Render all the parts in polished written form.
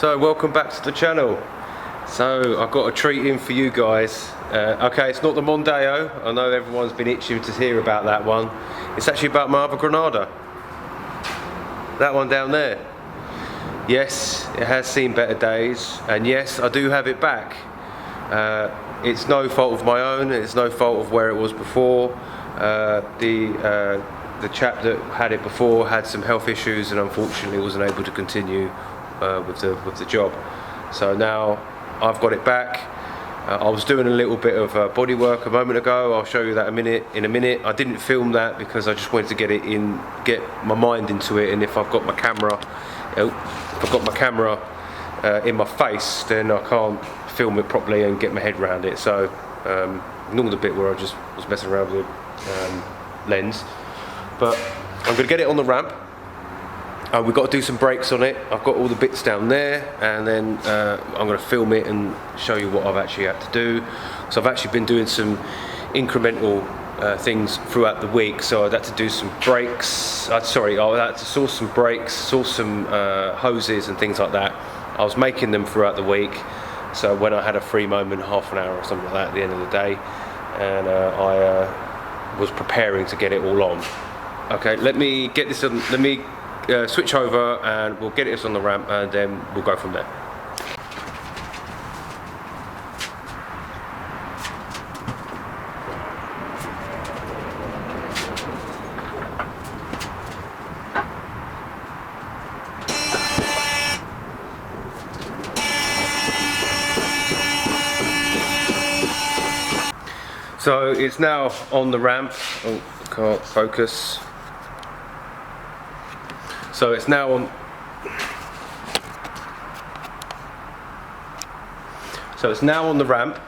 So welcome back to the channel. So I've got a treat in for you guys. Okay, it's not the Mondeo. I know everyone's been itching to hear about that one. It's actually about my other Granada. That one down there. Yes, it has seen better days, and yes, I do have it back. It's no fault of my own. It's no fault of where it was before. The chap that had it before had some health issues and unfortunately wasn't able to continue with the job. So now I've got it back. I was doing a little bit of body work a moment ago. I'll show you that in a minute. I didn't film that because I just wanted to get my mind into it, and if I've got my camera, in my face, then I can't film it properly and get my head around it. So ignore the bit where I just was messing around with the lens. But I'm going to get it on the ramp. We've got to do some brakes on it. I've got all the bits down there, and then I'm going to film it and show you what I've actually had to do. So I've actually been doing some incremental things throughout the week. So I'd had to do some brakes. I had to source some brakes, source some hoses and things like that. I was making them throughout the week. So when I had a free moment, half an hour or something like that at the end of the day, and I was preparing to get it all on. Okay, let me get this on. Let me switch over and we'll get it on the ramp, and then we'll go from there. So it's now on the ramp. Oh, can't focus. So it's now on. So it's now on the ramp.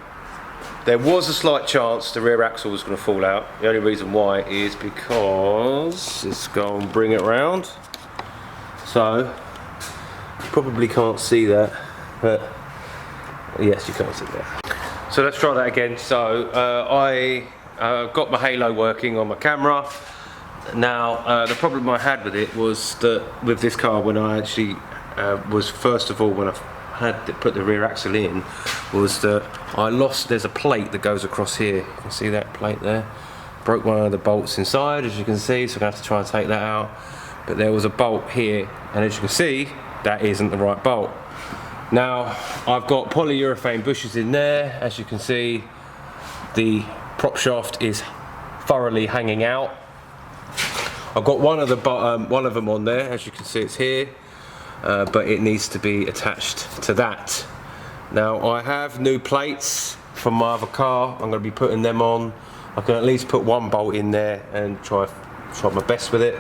There was a slight chance the rear axle was going to fall out. The only reason why is because let's go and bring it round. So probably can't see that, but yes, you can't see that. So let's try that again. So I got my halo working on my camera. Now the problem I had with it was that with this car, when I actually was first of all when I had to put the rear axle in, was that I lost. There's a plate that goes across here. You can see that plate there. Broke one of the bolts inside, as you can see. So I'm gonna have to try and take that out. But there was a bolt here, and as you can see, that isn't the right bolt. Now I've got polyurethane bushes in there. As you can see, the prop shaft is thoroughly hanging out. I've got one of them on there. As you can see, it's here, but it needs to be attached to that. Now I have new plates from my other car. I'm going to be putting them on. I can at least put one bolt in there and try my best with it.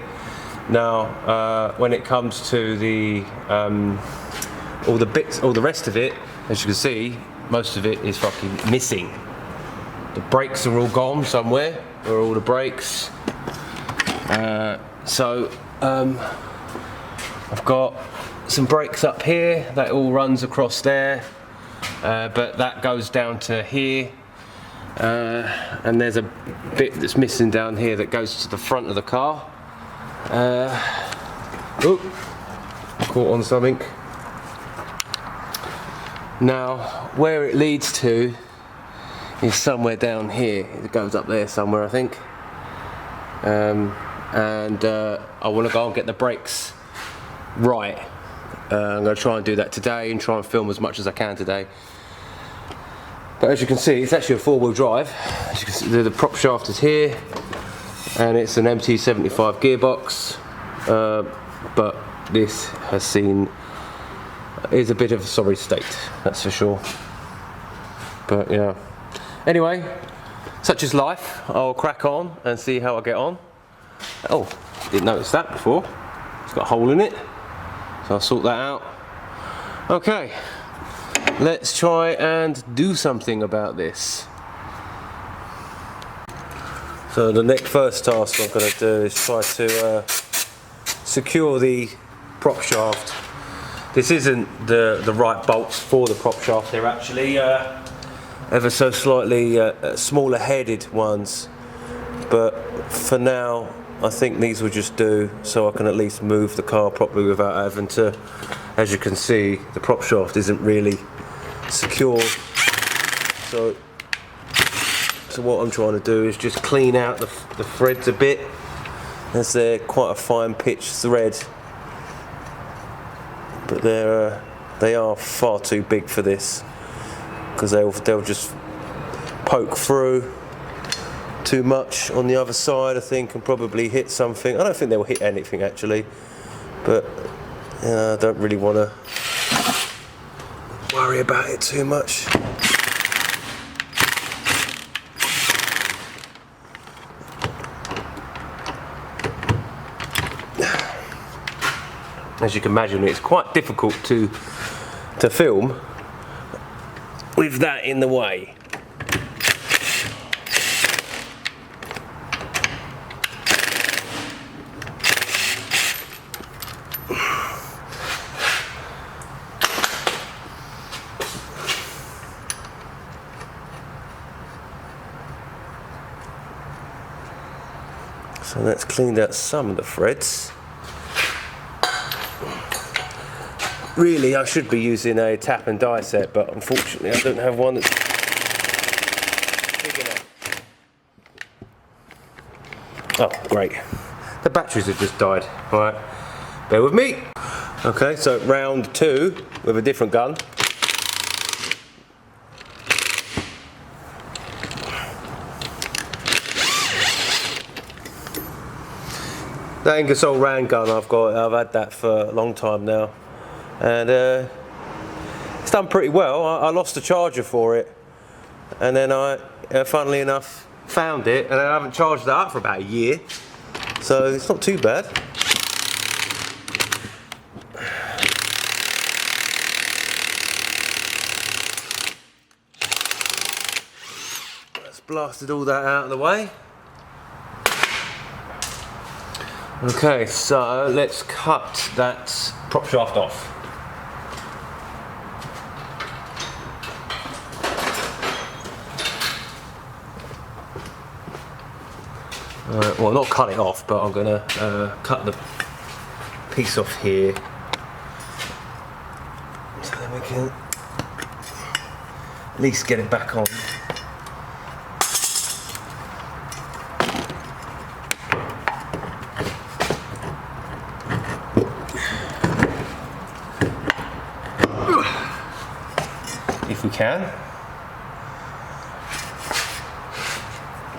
Now when it comes to the all the rest of it, as you can see, most of it is fucking missing. The brakes are all gone somewhere. Where are all the brakes? I've got some brakes up here. That all runs across there, but that goes down to here. And there's a bit that's missing down here that goes to the front of the car. Oh, caught on something. Now, where it leads to is somewhere down here. It goes up there somewhere, I think. I want to go and get the brakes right. I'm going to try and do that today and try and film as much as I can today. But as you can see, it's actually a four-wheel drive. As you can see, the prop shaft is here, and it's an MT75 gearbox. But this is a bit of a sorry state, that's for sure. But yeah. Anyway, such is life. I'll crack on and see how I get on. Oh, didn't notice that before. It's got a hole in it, so I'll sort that out. Okay, let's try and do something about this. So the first task I'm going to do is try to secure the prop shaft. This isn't the right bolts for the prop shaft. They're actually ever so slightly smaller headed ones, but for now I think these will just do, so I can at least move the car properly without having to as you can see, the prop shaft isn't really secure. So what I'm trying to do is just clean out the threads a bit, as they're quite a fine pitch thread, but they are far too big for this, because they'll just poke through too much on the other side, I think, and probably hit something. I don't think they'll hit anything actually, but I don't really want to worry about it too much. As you can imagine, it's quite difficult to film with that in the way. So that's cleaned out some of the threads. Really, I should be using a tap and die set, but unfortunately I don't have one that's big enough. Oh, great. The batteries have just died. Alright, bear with me. Okay, so round 2 with a different gun. That Ingersoll round gun I've had that for a long time now, and it's done pretty well. I lost the charger for it, and then I, funnily enough, found it, and I haven't charged that up for about a year, so it's not too bad. Let's blasted all that out of the way. Okay, so let's cut that prop shaft off. Well, not cut it off, but I'm gonna cut the piece off here, so then we can at least get it back on. If we can.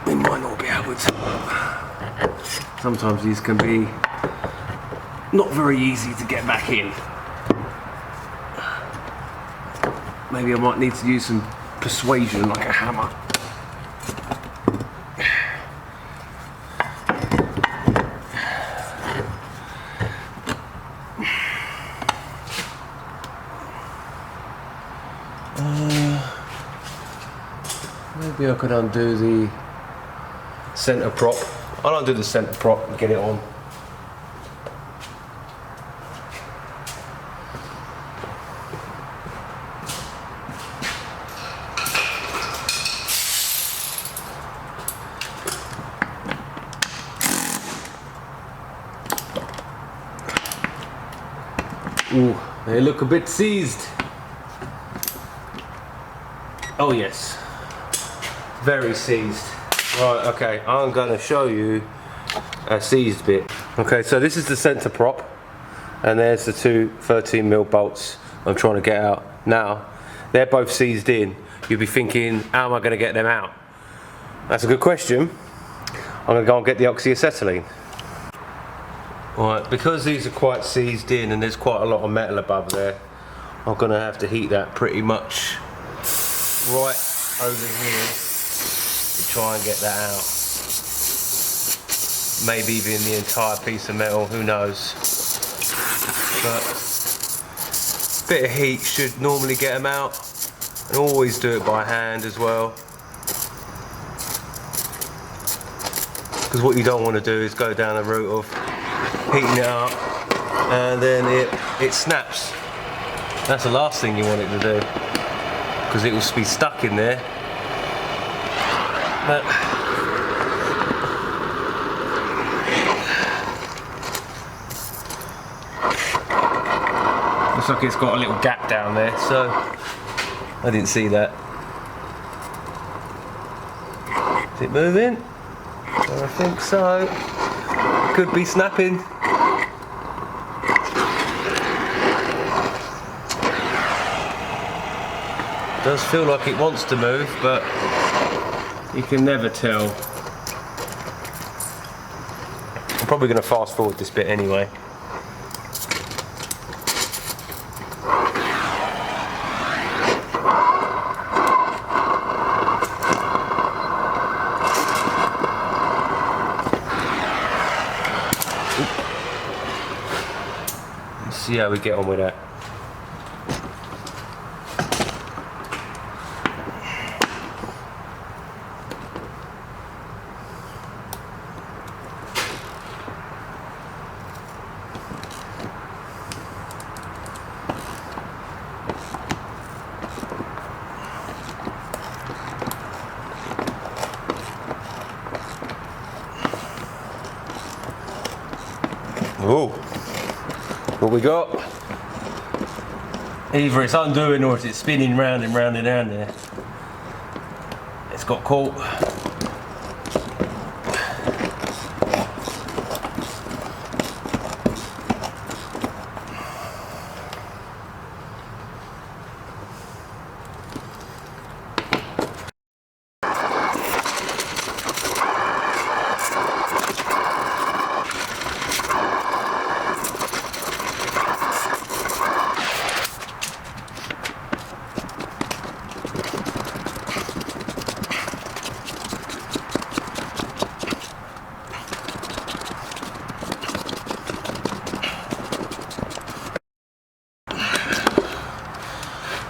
We might not be able to. Sometimes these can be not very easy to get back in. Maybe I might need to use some persuasion, like a hammer. Maybe I could undo the centre prop. I'll undo the centre prop and get it on. Ooh, they look a bit seized. Oh yes. Very seized. Right, okay, I'm going to show you a seized bit. Okay, so this is the centre prop, and there's the two 13mm bolts I'm trying to get out. Now, they're both seized in. You'll be thinking, how am I going to get them out? That's a good question. I'm going to go and get the oxyacetylene. Alright, because these are quite seized in and there's quite a lot of metal above there, I'm going to have to heat that pretty much right over here to try and get that out. Maybe even the entire piece of metal, who knows. But a bit of heat should normally get them out, and always do it by hand as well. Because what you don't want to do is go down the route of heating it up and then it snaps. That's the last thing you want it to do, because it will be stuck in there. But looks like it's got a little gap down there, so I didn't see that. Is it moving? I think so. Could be snapping. Does feel like it wants to move, but you can never tell. I'm probably going to fast forward this bit anyway. Let's see how we get on with that. Oh, what we got? Either it's undoing or it's spinning round and round and round there. It's got caught.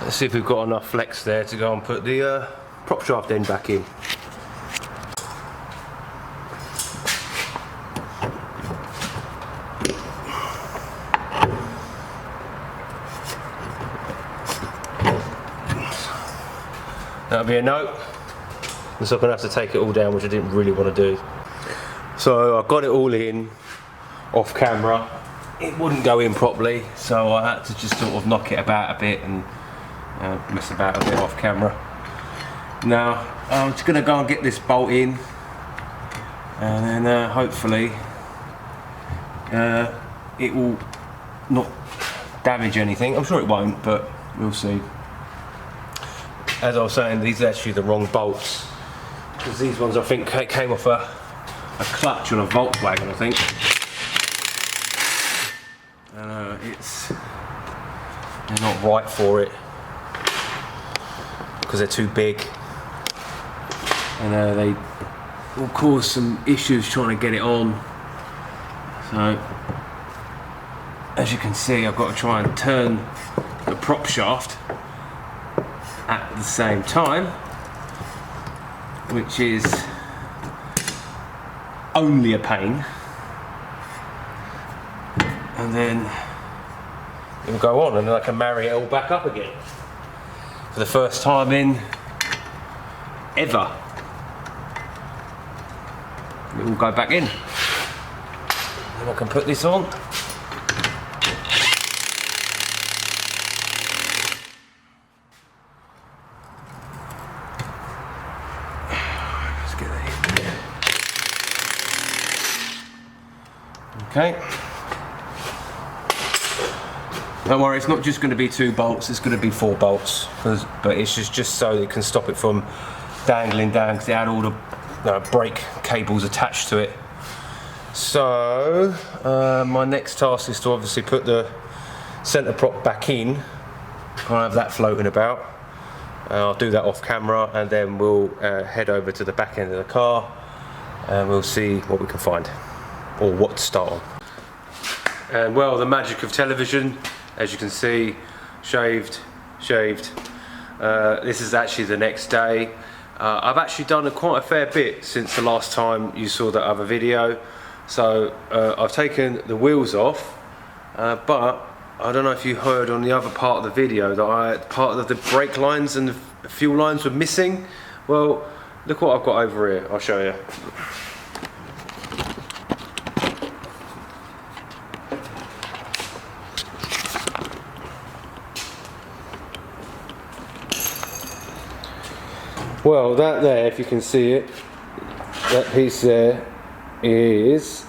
Let's see if we've got enough flex there to go and put the prop shaft end back in. That'll be a no. So I'm going to have to take it all down, which I didn't really want to do. So I got it all in off camera. It wouldn't go in properly, so I had to just sort of knock it about a bit and mess about a bit off camera. Now I'm just going to go and get this bolt in, and then hopefully it will not damage anything. I'm sure it won't, but we'll see. As I was saying, these are actually the wrong bolts, because these ones I think came off a clutch on a Volkswagen, I think. And they're not right for it, because they're too big, and they will cause some issues trying to get it on. So as you can see, I've got to try and turn the prop shaft at the same time, which is only a pain, and then it will go on, and then I can marry it all back up again for the first time in ever. It will go back in, and I can put this on. Okay. Don't worry, it's not just going to be 2 bolts, it's going to be 4 bolts. But it's just so it can stop it from dangling down, because it had all the brake cables attached to it. So, my next task is to obviously put the centre prop back in. I'll have that floating about. I'll do that off camera, and then we'll head over to the back end of the car, and we'll see what we can find, or what to start on. And well, the magic of television, as you can see, shaved. This is actually the next day. I've actually done quite a fair bit since the last time you saw that other video. So I've taken the wheels off, but I don't know if you heard on the other part of the video that part of the brake lines and the fuel lines were missing. Well, look what I've got over here, I'll show you. Well, that there, if you can see it, that piece there is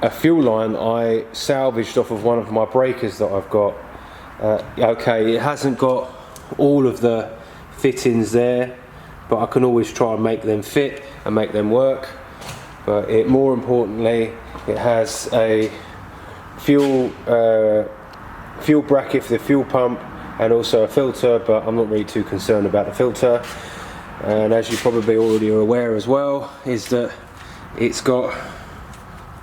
a fuel line I salvaged off of one of my breakers that I've got. Okay, it hasn't got all of the fittings there, but I can always try and make them fit and make them work. But more importantly, it has a fuel bracket for the fuel pump and also a filter, but I'm not really too concerned about the filter. And as you probably already are aware as well, is that it's got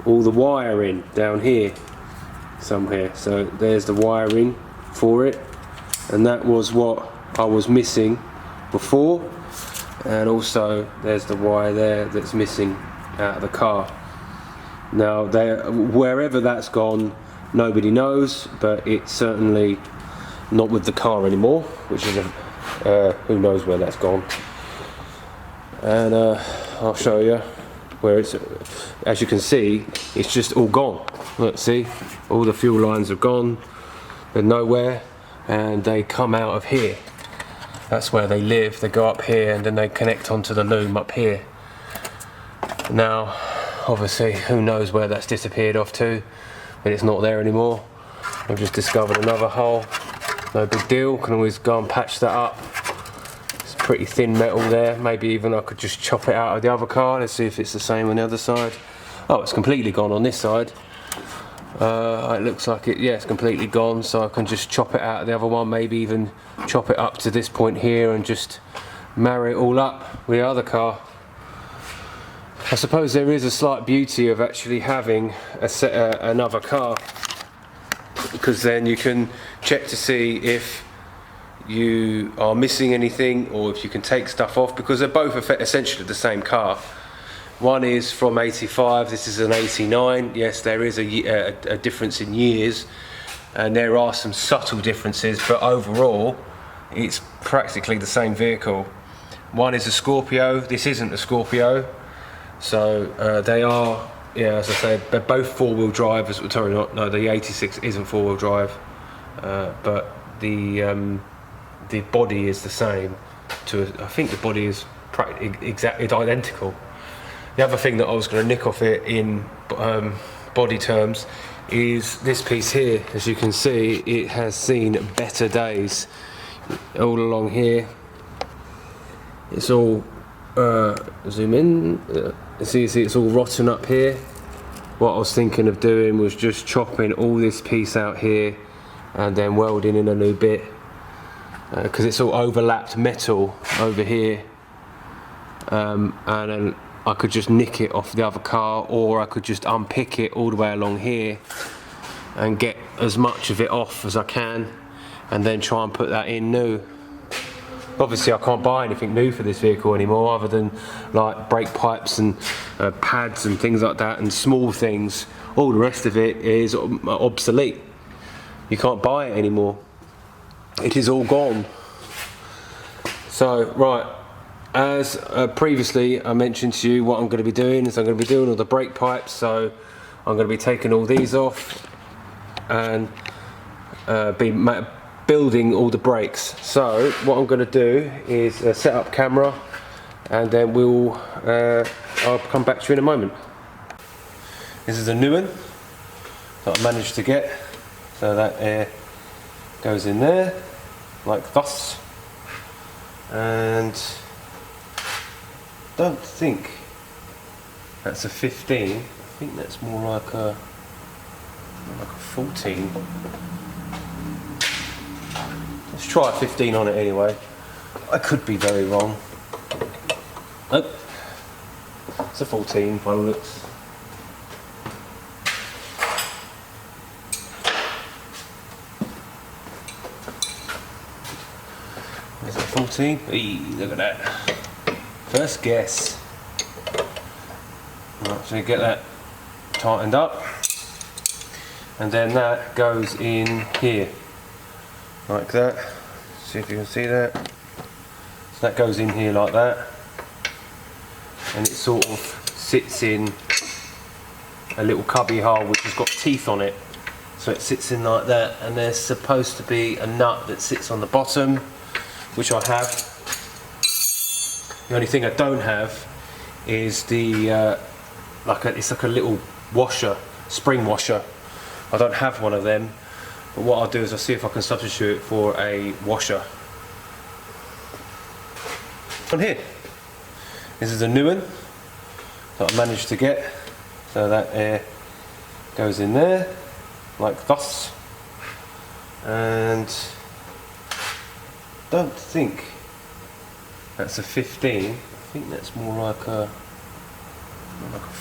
all the wiring down here somewhere. So there's the wiring for it, and that was what I was missing before. And also there's the wire there that's missing out of the car. Now wherever that's gone, nobody knows, but it's certainly not with the car anymore, which is who knows where that's gone. And I'll show you where it's, as you can see, it's just all gone. Look, see, all the fuel lines have gone, they're nowhere, and they come out of here. That's where they live. They go up here and then they connect onto the loom up here. Now obviously who knows where that's disappeared off to, but it's not there anymore. I've just discovered another hole, no big deal, can always go and patch that up. It's pretty thin metal there, maybe even I could just chop it out of the other car. Let's see if it's the same on the other side. Oh, it's completely gone on this side. It looks like it, yeah, it's completely gone, so I can just chop it out of the other one, maybe even chop it up to this point here and just marry it all up with the other car. I suppose there is a slight beauty of actually having another car, because then you can check to see if you are missing anything or if you can take stuff off, because they're both essentially the same car. One is from 85, this is an 89. Yes, there is a difference in years, and there are some subtle differences, but overall it's practically the same vehicle. One is a Scorpio, this isn't a Scorpio, so they are, yeah, as I said, they're both four-wheel drive. Sorry, no, the 86 isn't four-wheel drive, but the body is the same. I think the body is exactly identical. The other thing that I was going to nick off it in body terms is this piece here. As you can see, it has seen better days. All along here, it's all zoom in. See, it's all rotten up here. What I was thinking of doing was just chopping all this piece out here and then welding in a new bit, because it's all overlapped metal over here, and then I could just nick it off the other car, or I could just unpick it all the way along here and get as much of it off as I can and then try and put that in new. Obviously I can't buy anything new for this vehicle anymore other than like brake pipes and pads and things like that, and small things. All the rest of it is obsolete. You can't buy it anymore. It is all gone. So, right, as previously I mentioned to you, what I'm going to be doing is I'm going to be doing all the brake pipes. So I'm going to be taking all these off and building all the brakes. So what I'm going to do is set up camera, and then I'll come back to you in a moment. This is a new one that I managed to get, so that air goes in there like thus, and don't think that's a 15. I think that's more like a 14. Let's try a 15 on it anyway. I could be very wrong. Nope. It's a 14 by the looks. Is it 14? Hey, look at that. First guess. Right, so you get that tightened up, and then that goes in here. Like that. See if you can see that. So that goes in here like that, and it sort of sits in a little cubby hole which has got teeth on it. So it sits in like that, and there's supposed to be a nut that sits on the bottom, which I have. The only thing I don't have is the it's like a little washer, spring washer. I don't have one of them, but what I'll do is I'll see if I can substitute it for a washer. On here, this is a new one that I managed to get, so that air goes in there like thus, and don't think that's a 15. I think that's more like a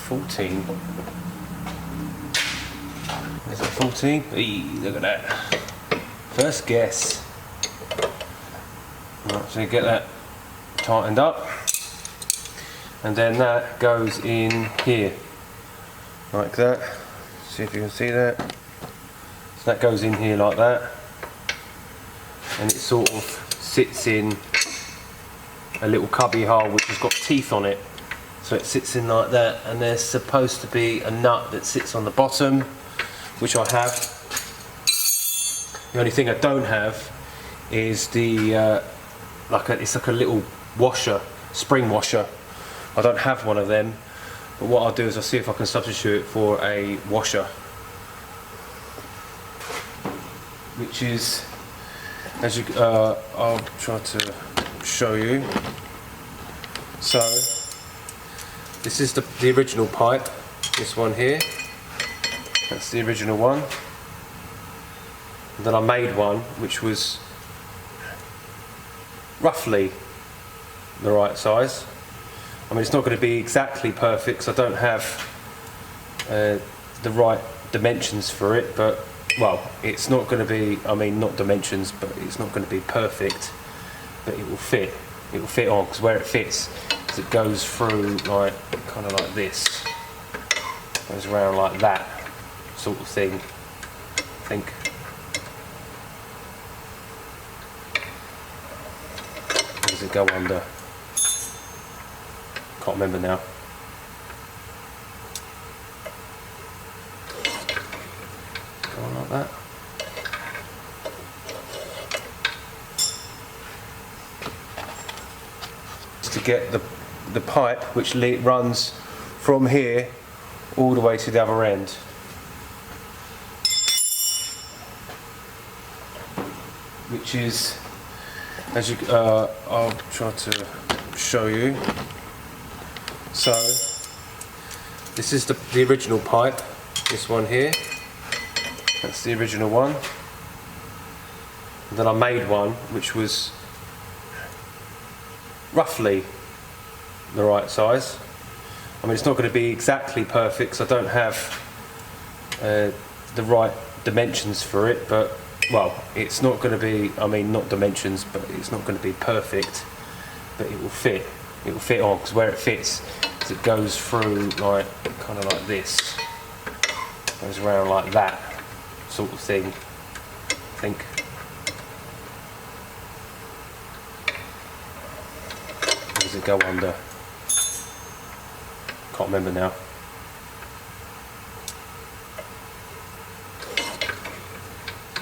14. Is it 14? Eee, look at that. First guess. Right, so you get that tightened up, and then that goes in here like that. See if you can see that. So that goes in here like that, and it sort of sits in a little cubby hole which has got teeth on it. So it sits in like that, and there's supposed to be a nut that sits on the bottom, which I have. The only thing I don't have is the it's like a little washer, spring washer. I don't have one of them, but what I'll do is I'll see if I can substitute it for a washer, which is, as you I'll try to show you. So this is the original pipe, this one here, that's the original one. And then I made one which was roughly the right size. I mean, it's not going to be exactly perfect because I don't have the right dimensions for it, but well, it's not going to be, I mean, not dimensions, but it's not going to be perfect, but it will fit. It will fit on, because where it fits is it goes through like, kind of like this, goes around like that sort of thing, I think. Where does it go under? Can't remember now. Go on like that. To get the pipe which runs from here all the way to the other end. Which is, as you I'll try to show you. So this is the original pipe, this one here, that's the original one. And then I made one which was roughly the right size. I mean, it's not going to be exactly perfect because I don't have the right dimensions for it, but well, it's not going to be, I mean, not dimensions, but it's not going to be perfect, but it will fit. It will fit on, because where it fits is it goes through like, kind of like this, goes around like that sort of thing, I think. Where does it go under? Can't remember now.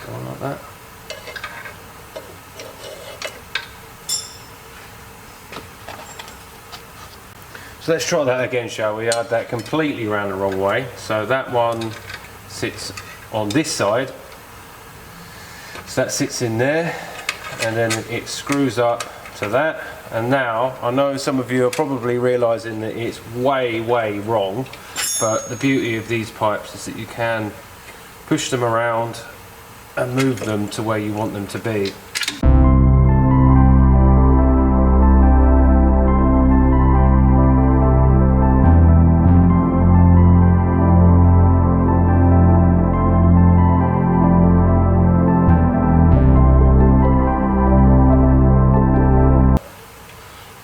Go on like that. So let's try that again, shall we? I had that completely round the wrong way. So that one sits on this side. So that sits in there, and then it screws up to that. And now, I know some of you are probably realising that it's way, way wrong, but the beauty of these pipes is that you can push them around and move them to where you want them to be.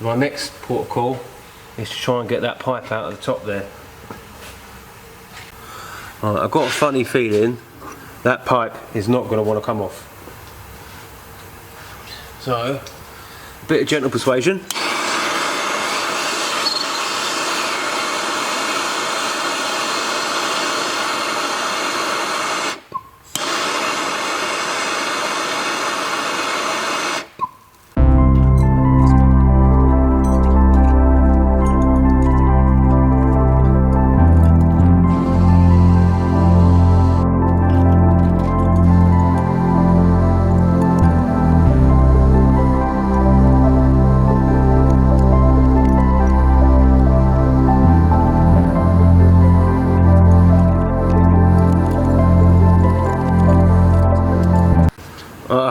My next port of call is to try and get that pipe out of the top there. Right, I've got a funny feeling that pipe is not going to want to come off. So, a bit of gentle persuasion.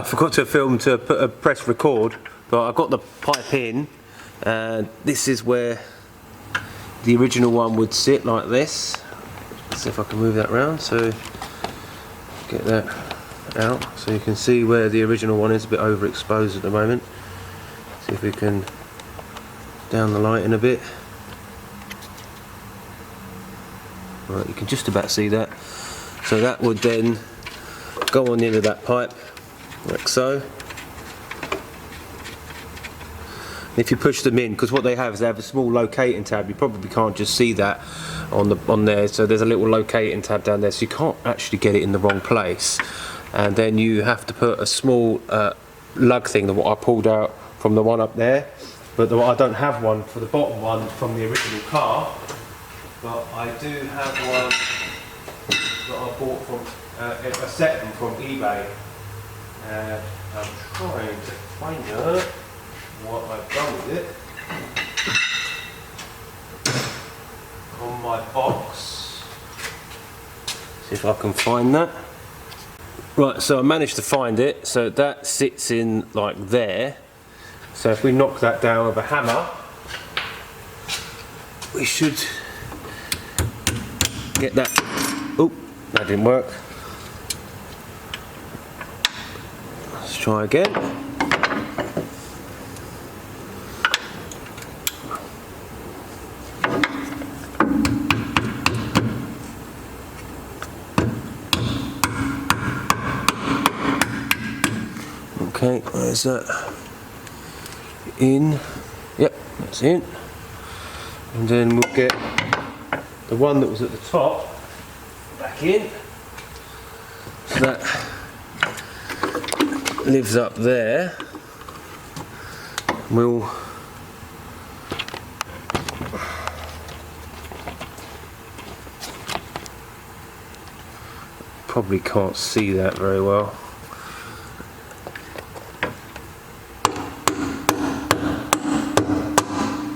I forgot to film to press record, but I got the pipe in, and this is where the original one would sit, like this. Let's see if I can move that around, so get that out so you can see where the original one is. A bit overexposed at the moment. See if we can down the light in a bit. Right, you can just about see that. So that would then go on the end of that pipe, like so. And if you push them in, because what they have is they have a small locating tab. You probably can't just see that on there. So there's a little locating tab down there, so you can't actually get it in the wrong place. And then you have to put a small lug thing, that what I pulled out from the one up there. But I don't have one for the bottom one from the original car. But I do have one that I bought from a set of them from eBay. I'm trying to find out what I've done with it on my box. See if I can find that. Right, so I managed to find it. So that sits in like there. So if we knock that down with a hammer, we should get that. Oh, that didn't work. Let's try again. Okay, where's that? In. Yep, that's in. And then we'll get the one that was at the top back in. So that lives up there. We'll probably can't see that very well.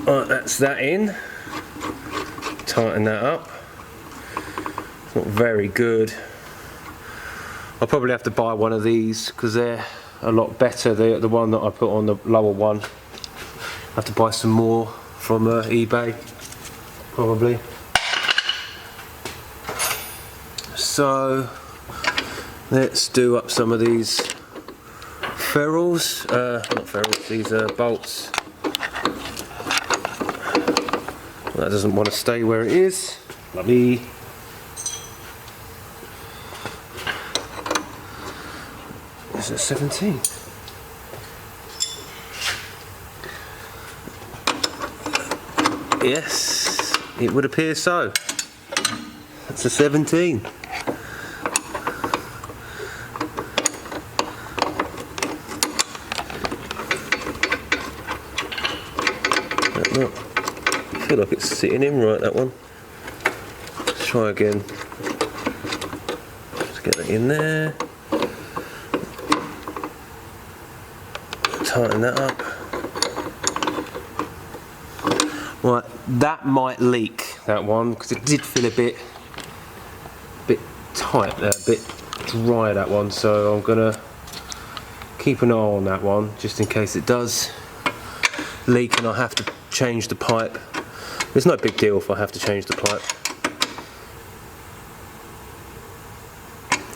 Right, that's that in. Tighten that up. It's not very good. I'll probably have to buy one of these because they're a lot better. The one that I put on the lower one. I have to buy some more from eBay, probably. So let's do up some of these ferrules. Not ferrules. These are bolts. That doesn't want to stay where it is. Lovely. Is it 17? Yes, it would appear so. That's a 17. Look. I feel like it's sitting in right, that one. Let's try again. Let's get that in there. Tighten that up. Right, that might leak, that one, because it did feel a bit tight there, a bit dry, that one. So I'm gonna keep an eye on that one, just in case it does leak and I have to change the pipe. It's no big deal if I have to change the pipe.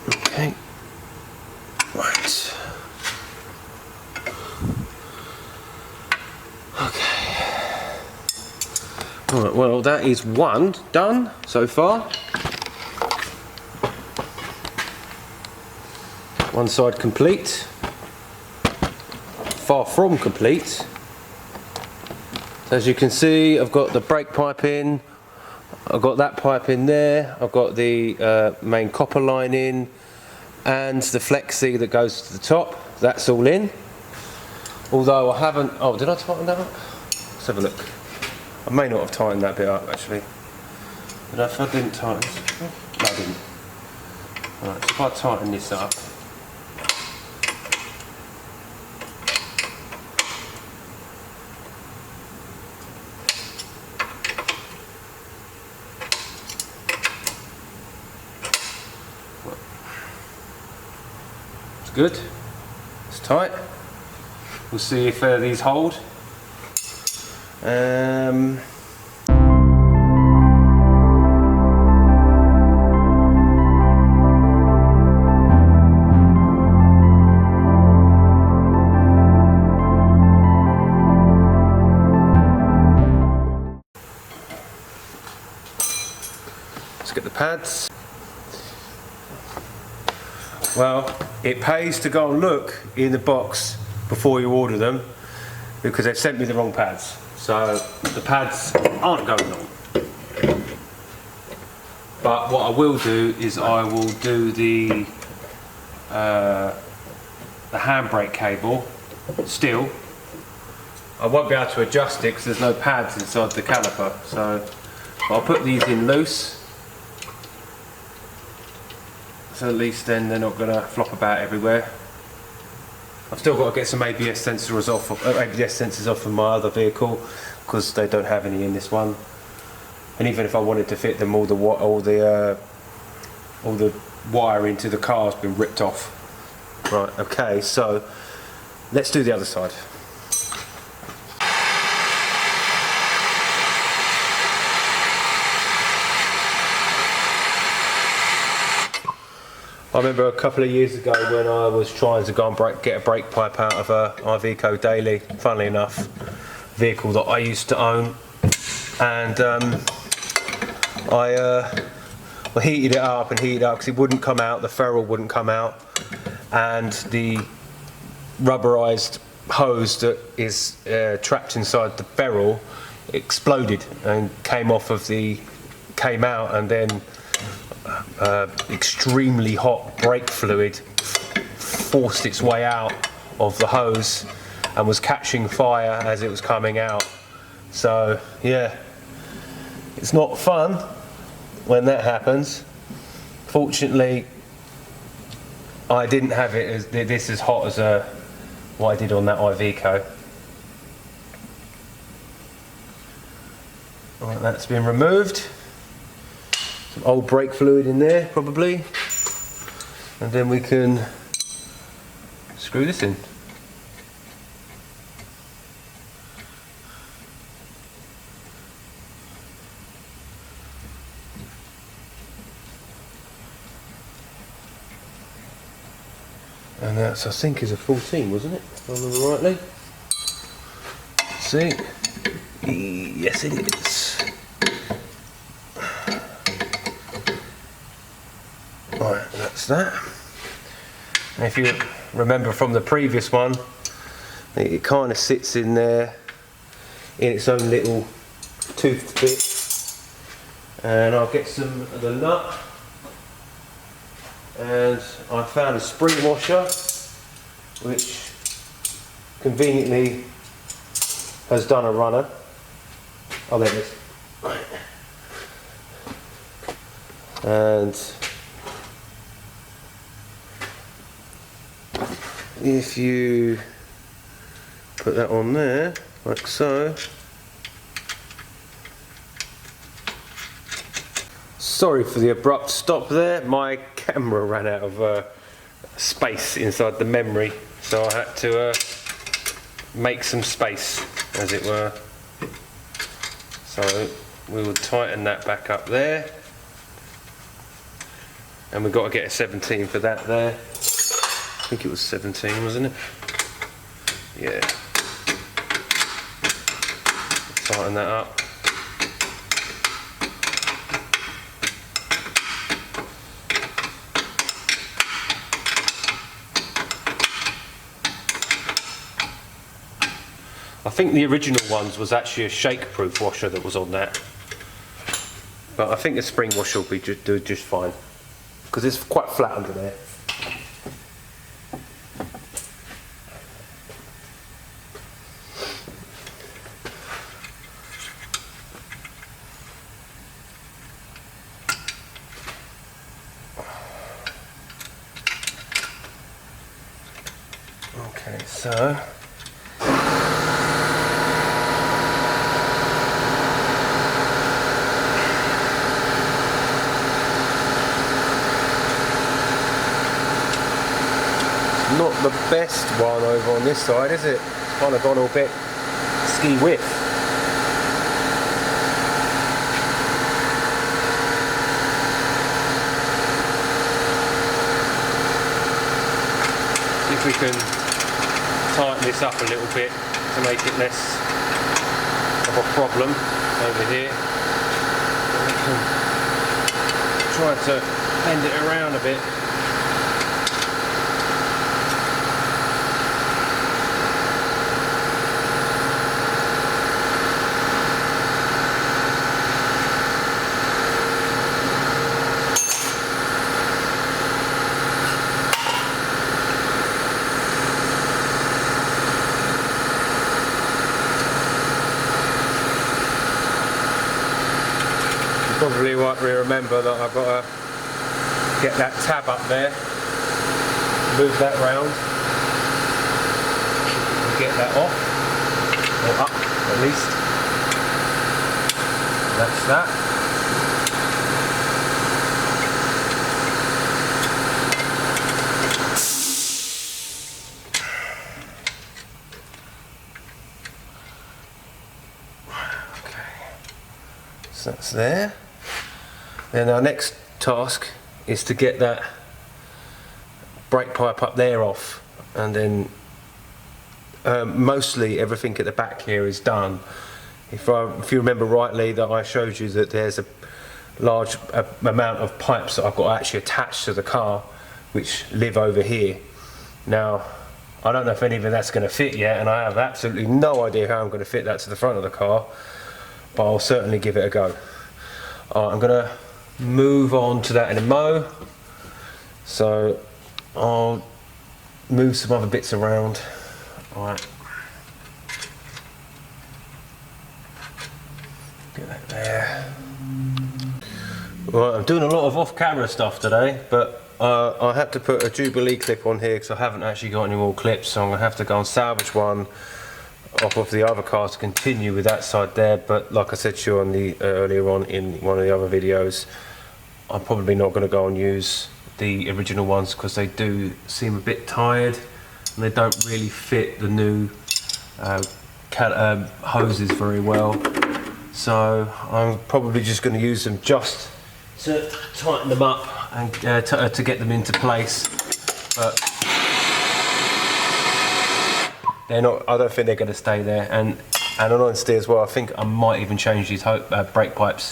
Okay. Right. Okay. Alright, well that is one done so far. One side complete. Far from complete. As you can see, I've got the brake pipe in, I've got that pipe in there, I've got the main copper line in, and the flexi that goes to the top, that's all in. Although I haven't, oh, did I tighten that up? Let's have a look. I may not have tightened that bit up actually. But if I didn't tighten, no I didn't. Alright, so if I tighten this up, good. tight. We'll see if these hold. Let's get the pads. Well, it pays to go and look in the box before you order them, because they've sent me the wrong pads. So the pads aren't going on. But what I will do is I will do the handbrake cable still. I won't be able to adjust it because there's no pads inside the caliper. So I'll put these in loose. So at least then they're not going to flop about everywhere. I've still got to get some ABS sensors off of my other vehicle because they don't have any in this one. And even if I wanted to fit them, all the wire into the car has been ripped off. Right. Okay. So let's do the other side. I remember a couple of years ago when I was trying to go and get a brake pipe out of a Iveco Daily, funnily enough, vehicle that I used to own, and I heated it up because it wouldn't come out, the ferrule wouldn't come out, and the rubberized hose that is trapped inside the ferrule exploded and came out, and then extremely hot brake fluid forced its way out of the hose and was catching fire as it was coming out. So yeah, it's not fun when that happens. Fortunately, I didn't have it this as hot as what I did on that Iveco. Right, that's been removed. Some old brake fluid in there probably, and then we can screw this in. And that's, I think, is a 14, wasn't it? If I remember rightly. See? Yes, it is. Right, that's that. And if you remember from the previous one, it kind of sits in there in its own little toothed bit. And I'll get some of the nut. And I found a spring washer, which conveniently has done a runner. Oh, there it is. And if you put that on there, like so. Sorry for the abrupt stop there. My camera ran out of space inside the memory, so I had to make some space, as it were. So we will tighten that back up there, and we've got to get a 17 for that there. I think it was 17, wasn't it? Yeah. Tighten that up. I think the original ones was actually a shake-proof washer that was on that, but I think the spring washer will do just fine because it's quite flat under there. Okay, so not the best one over on this side, is it? It's kind of gone a bit ski width. See if we can tighten this up a little bit to make it less of a problem over here. And we can try to bend it around a bit. Probably won't remember that I've got to get that tab up there, move that round, get that off, or up at least. That's that. Okay, so that's there. Then our next task is to get that brake pipe up there off, and then mostly everything at the back here is done. If you remember rightly, that I showed you that there's a large amount of pipes that I've got actually attached to the car, which live over here. Now, I don't know if any of that's going to fit yet, and I have absolutely no idea how I'm going to fit that to the front of the car, but I'll certainly give it a go. I'm going to move on to that in a mo, so I'll move some other bits around. Alright, get that there. Right, I'm doing a lot of off-camera stuff today, but I had to put a Jubilee clip on here because I haven't actually got any more clips, so I'm going to have to go and salvage one off of the other car to continue with that side there. But like I said to you on the earlier on in one of the other videos, I'm probably not going to go and use the original ones because they do seem a bit tired and they don't really fit the new hoses very well. So I'm probably just going to use them just to tighten them up and to get them into place. But they're not. I don't think they're going to stay there. And on honesty as well, I think I might even change these brake pipes.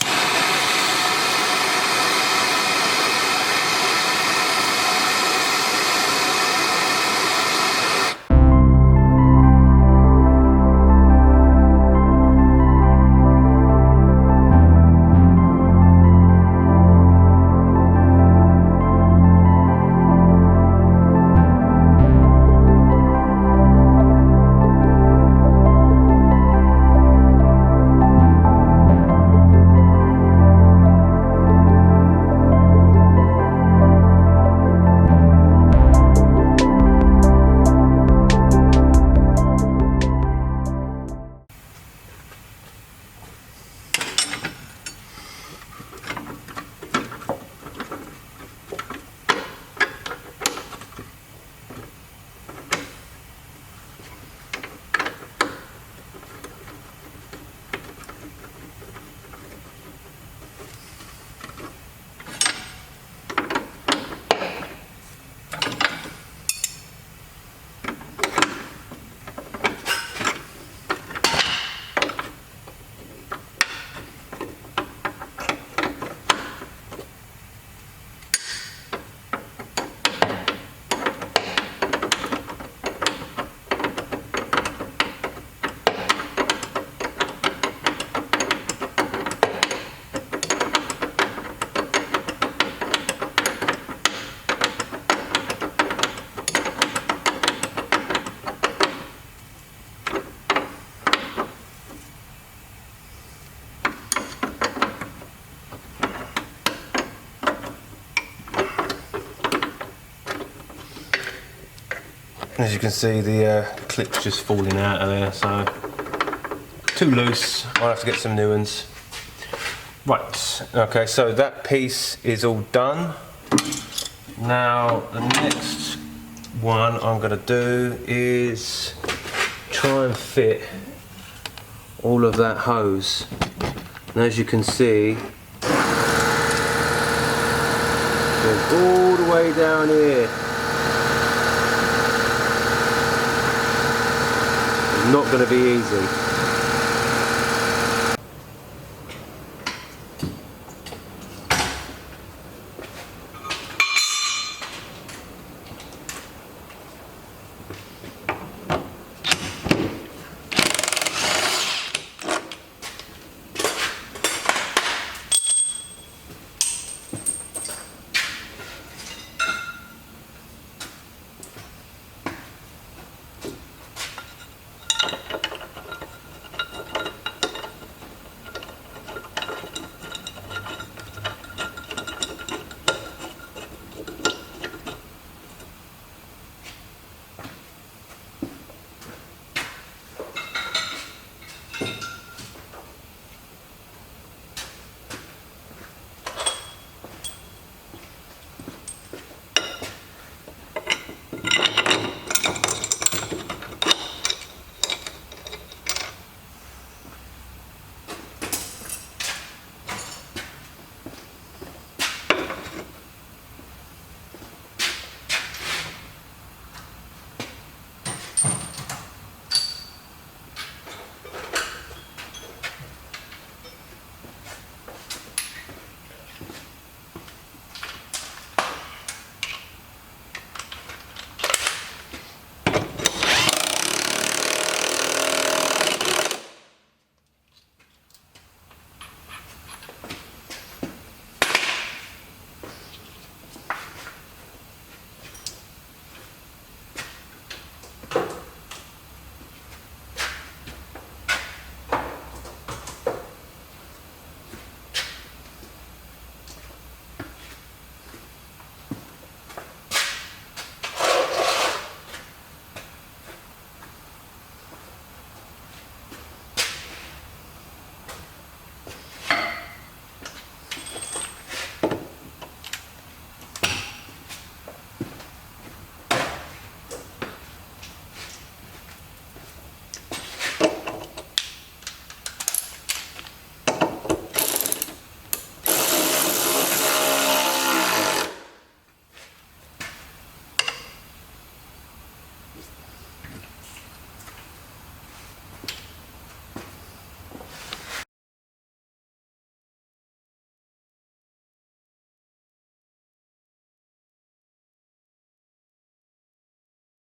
As you can see, the clip's just falling out of there, so too loose. I'll have to get some new ones. Right, okay, so that piece is all done. Now the next one I'm going to do is try and fit all of that hose. And as you can see, it goes all the way down here. It's not going to be easy.